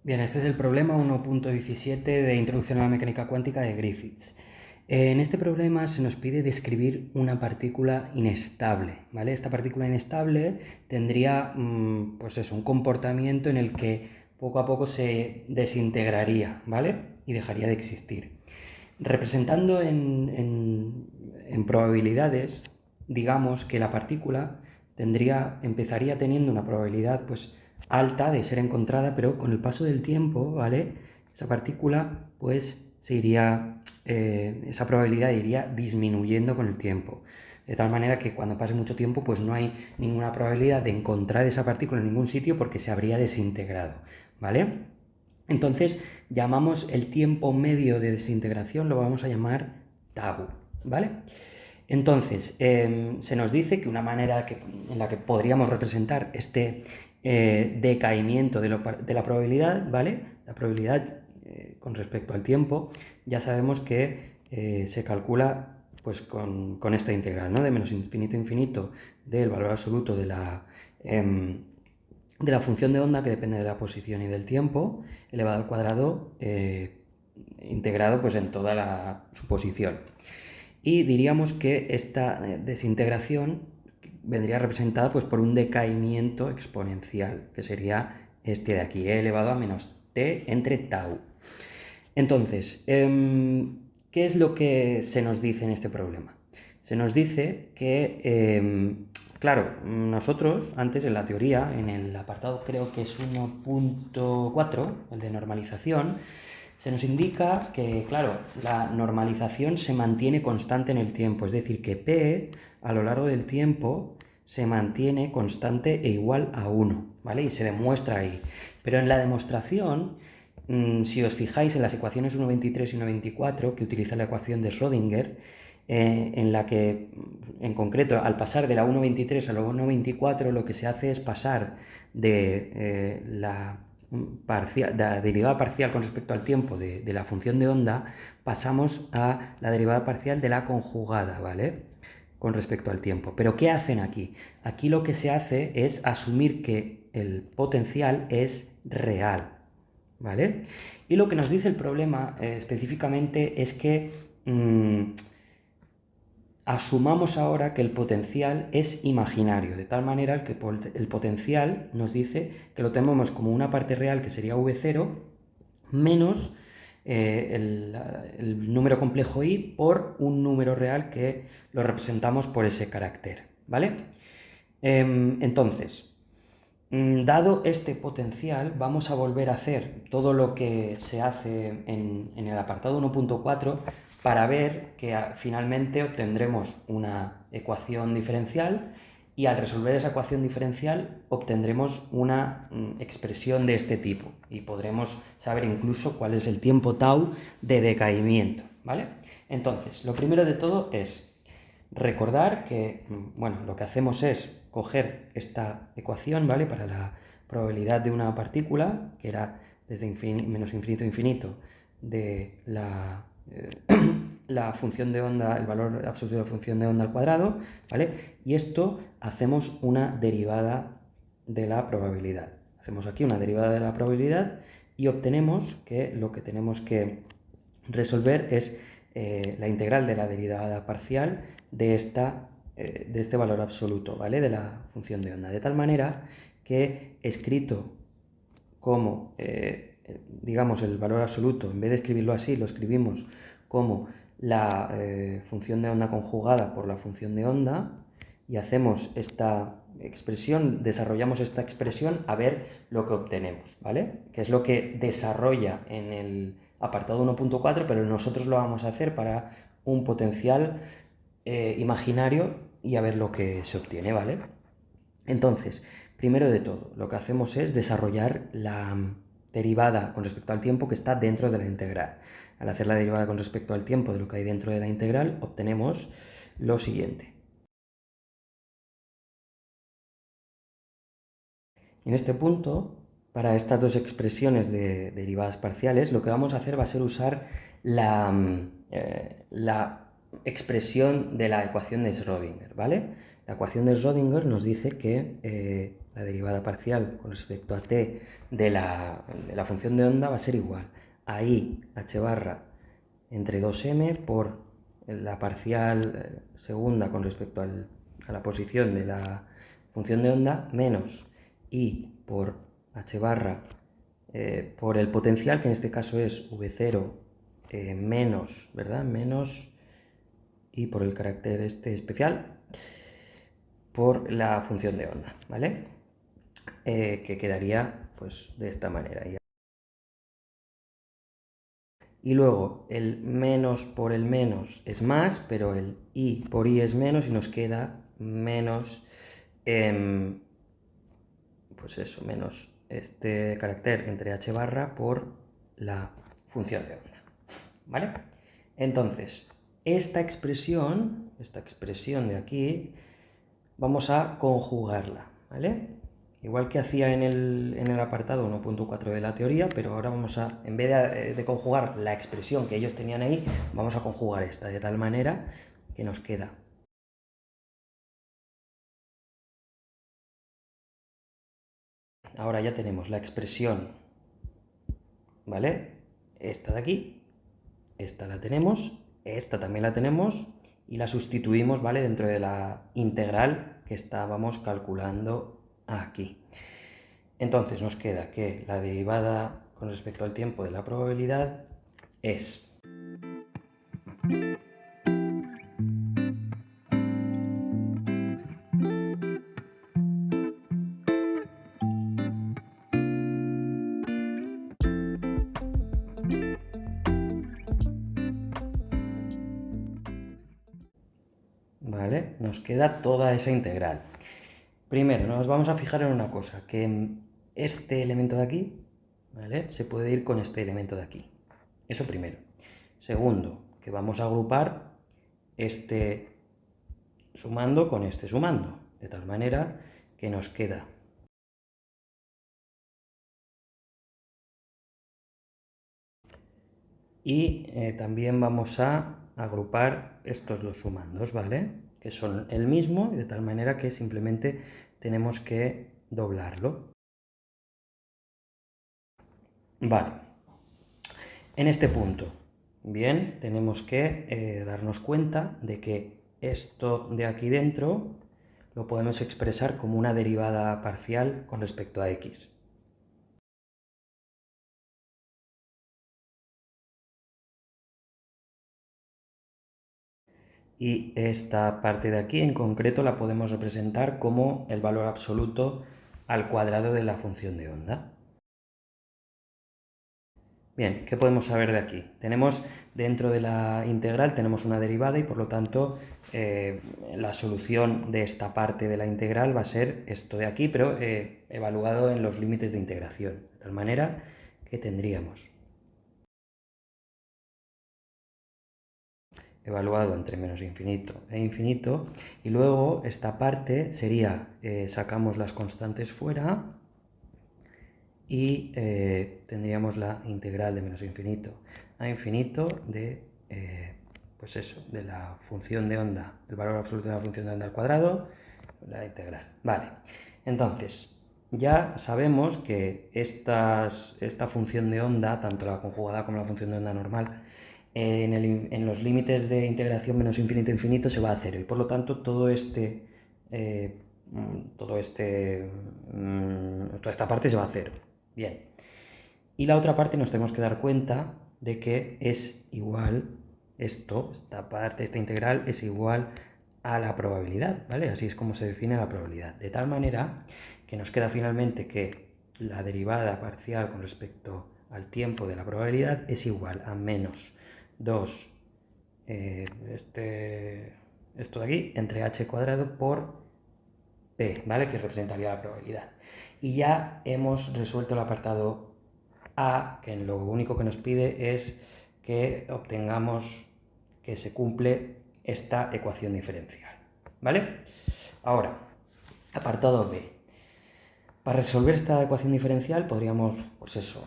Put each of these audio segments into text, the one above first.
Bien, este es el problema 1.17 de Introducción a la Mecánica Cuántica de Griffiths. En este problema se nos pide describir una partícula inestable, ¿vale? Esta partícula inestable tendría, pues eso, un comportamiento en el que poco a poco se desintegraría, ¿vale? Y dejaría de existir. Representando en probabilidades, digamos que la partícula empezaría teniendo una probabilidad pues alta de ser encontrada, pero con el paso del tiempo, ¿vale? Esa partícula pues esa probabilidad iría disminuyendo con el tiempo. De tal manera que cuando pase mucho tiempo pues no hay ninguna probabilidad de encontrar esa partícula en ningún sitio porque se habría desintegrado, ¿vale? Entonces llamamos el tiempo medio de desintegración, lo vamos a llamar tau, ¿vale? Entonces, se nos dice que una manera en la que podríamos representar este decaimiento de la probabilidad, ¿vale? La probabilidad con respecto al tiempo, ya sabemos que se calcula pues con esta integral, ¿no? De menos infinito a infinito del valor absoluto de la función de onda, que depende de la posición y del tiempo, elevado al cuadrado, integrado pues en toda su posición. Y diríamos que esta desintegración vendría representada pues por un decaimiento exponencial, que sería este de aquí, e elevado a menos t entre tau. Entonces, ¿qué es lo que se nos dice en este problema? Se nos dice que, claro, nosotros antes en la teoría, en el apartado creo que es 1.4, el de normalización, se nos indica que, claro, la normalización se mantiene constante en el tiempo, es decir, que P a lo largo del tiempo se mantiene constante e igual a 1, ¿vale? Y se demuestra ahí. Pero en la demostración, si os fijáis en las ecuaciones 1.23 y 1.24, que utiliza la ecuación de Schrödinger, en la que, en concreto, al pasar de la 1.23 a la 1.24, lo que se hace es pasar de la derivada parcial con respecto al tiempo de la función de onda, pasamos a la derivada parcial de la conjugada, ¿vale? Con respecto al tiempo. Pero ¿qué hacen aquí? Aquí lo que se hace es asumir que el potencial es real, ¿vale? Y lo que nos dice el problema específicamente es que asumamos ahora que el potencial es imaginario, de tal manera que el potencial nos dice que lo tenemos como una parte real, que sería v0, menos el número complejo i por un número real que lo representamos por ese carácter, ¿vale? Entonces, dado este potencial, vamos a volver a hacer todo lo que se hace en el apartado 1.4 para ver que finalmente obtendremos una ecuación diferencial y al resolver esa ecuación diferencial obtendremos una expresión de este tipo y podremos saber incluso cuál es el tiempo tau de decaimiento, ¿vale? Entonces, lo primero de todo es recordar que, bueno, lo que hacemos es coger esta ecuación, ¿vale? Para la probabilidad de una partícula, que era desde menos infinito a infinito de la función de onda, el valor absoluto de la función de onda al cuadrado, ¿vale? Y esto hacemos una derivada de la probabilidad. Hacemos aquí una derivada de la probabilidad y obtenemos que lo que tenemos que resolver es la integral de la derivada parcial de este valor absoluto, ¿vale? De la función de onda. De tal manera que escrito como, digamos, el valor absoluto, en vez de escribirlo así, lo escribimos como la función de onda conjugada por la función de onda y hacemos esta expresión, desarrollamos esta expresión a ver lo que obtenemos, ¿vale? Que es lo que desarrolla en el apartado 1.4, pero nosotros lo vamos a hacer para un potencial imaginario y a ver lo que se obtiene, ¿vale? Entonces, primero de todo, lo que hacemos es desarrollar la derivada con respecto al tiempo que está dentro de la integral. Al hacer la derivada con respecto al tiempo de lo que hay dentro de la integral, obtenemos lo siguiente. En este punto, para estas dos expresiones de derivadas parciales, lo que vamos a hacer va a ser usar la expresión de la ecuación de Schrödinger, ¿vale? La ecuación de Schrödinger nos dice que la derivada parcial con respecto a t de la función de onda va a ser igual a i h barra entre 2m por la parcial segunda con respecto a la posición de la función de onda menos i por h barra por el potencial, que en este caso es v0 menos, ¿verdad? Menos y por el carácter especial por la función de onda, ¿vale? Que quedaría pues de esta manera. Y luego el menos por el menos es más, pero el i por i es menos y nos queda menos, pues eso, menos este carácter entre h barra por la función de onda, ¿vale? Entonces, esta expresión de aquí, vamos a conjugarla, ¿vale? Igual que hacía en el apartado 1.4 de la teoría, pero ahora vamos a, en vez de conjugar la expresión que ellos tenían ahí, vamos a conjugar esta, de tal manera que nos queda. Ahora ya tenemos la expresión, ¿vale? Esta de aquí, esta la tenemos, esta también la tenemos, y la sustituimos, ¿vale? Dentro de la integral que estábamos calculando aquí. Entonces nos queda que la derivada con respecto al tiempo de la probabilidad es ¿vale? Nos queda toda esa integral. Primero, nos vamos a fijar en una cosa, que este elemento de aquí, ¿vale? Se puede ir con este elemento de aquí. Eso primero. Segundo, que vamos a agrupar este sumando con este sumando, de tal manera que nos queda y también vamos a agrupar estos dos sumandos, ¿vale? Que son el mismo, de tal manera que simplemente tenemos que doblarlo. Vale. En este punto, bien, tenemos que darnos cuenta de que esto de aquí dentro lo podemos expresar como una derivada parcial con respecto a x. Y esta parte de aquí en concreto la podemos representar como el valor absoluto al cuadrado de la función de onda. Bien, ¿qué podemos saber de aquí? Tenemos dentro de la integral tenemos una derivada y por lo tanto la solución de esta parte de la integral va a ser esto de aquí, pero evaluado en los límites de integración, de tal manera que tendríamos evaluado entre menos infinito e infinito, y luego esta parte sería, sacamos las constantes fuera y tendríamos la integral de menos infinito a infinito de, pues eso, de la función de onda, el valor absoluto de la función de onda al cuadrado, la integral. Vale, entonces ya sabemos que esta función de onda, tanto la conjugada como la función de onda normal, en los límites de integración menos infinito a infinito se va a cero y por lo tanto toda esta parte se va a cero. Bien. Y la otra parte nos tenemos que dar cuenta de que es igual, esta parte, esta integral es igual a la probabilidad, ¿vale? Así es como se define la probabilidad. De tal manera que nos queda finalmente que la derivada parcial con respecto al tiempo de la probabilidad es igual a menos 2, esto de aquí, entre h cuadrado por p, ¿vale? Que representaría la probabilidad. Y ya hemos resuelto el apartado A, que lo único que nos pide es que obtengamos que se cumple esta ecuación diferencial, ¿vale? Ahora, apartado B. Para resolver esta ecuación diferencial podríamos, pues eso,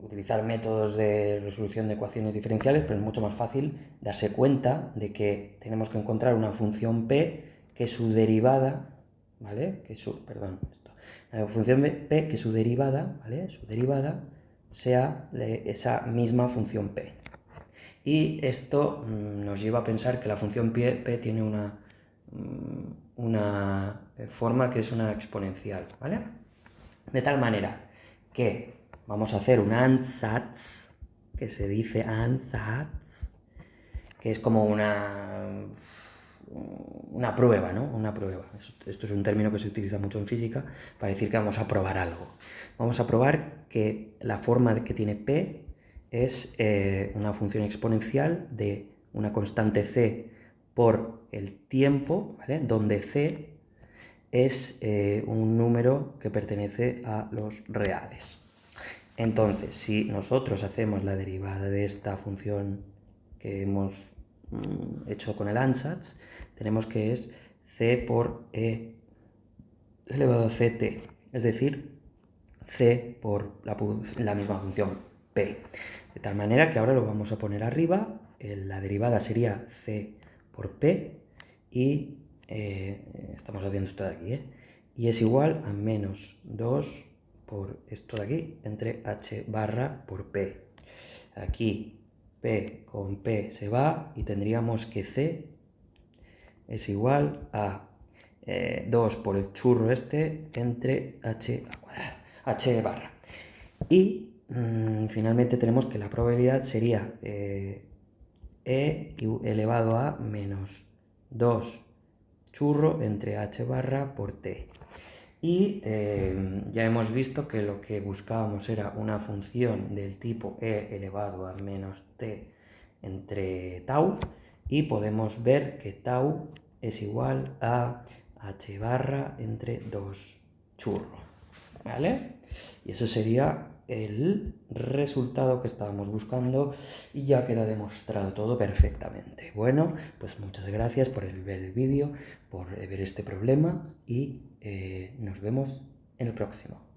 utilizar métodos de resolución de ecuaciones diferenciales, pero es mucho más fácil darse cuenta de que tenemos que encontrar una función p que su derivada, ¿vale? La función p que su derivada, ¿vale? Su derivada sea esa misma función p. Y esto nos lleva a pensar que la función p tiene una forma que es una exponencial, ¿vale? De tal manera que vamos a hacer un Ansatz, que se dice Ansatz, que es como una prueba, ¿no? Una prueba. Esto es un término que se utiliza mucho en física para decir que vamos a probar algo. Vamos a probar que la forma que tiene p es una función exponencial de una constante c por el tiempo, ¿vale? Donde c es un número que pertenece a los reales. Entonces, si nosotros hacemos la derivada de esta función que hemos hecho con el ansatz, tenemos que es c por e elevado a ct, es decir, c por la misma función p. De tal manera que ahora lo vamos a poner arriba, la derivada sería c por p y estamos haciendo esto de aquí, y es igual a menos 2 por esto de aquí, entre h barra por p. Aquí p con p se va y tendríamos que c es igual a 2 por el churro este entre h al cuadrado, h barra. Y finalmente tenemos que la probabilidad sería e elevado a menos 2 churro entre h barra por t. Y ya hemos visto que lo que buscábamos era una función del tipo e elevado a menos t entre tau, y podemos ver que tau es igual a h barra entre 2 churro, ¿vale? Y eso sería el resultado que estábamos buscando y ya queda demostrado todo perfectamente. Bueno, pues muchas gracias por ver el vídeo, por ver este problema y nos vemos en el próximo.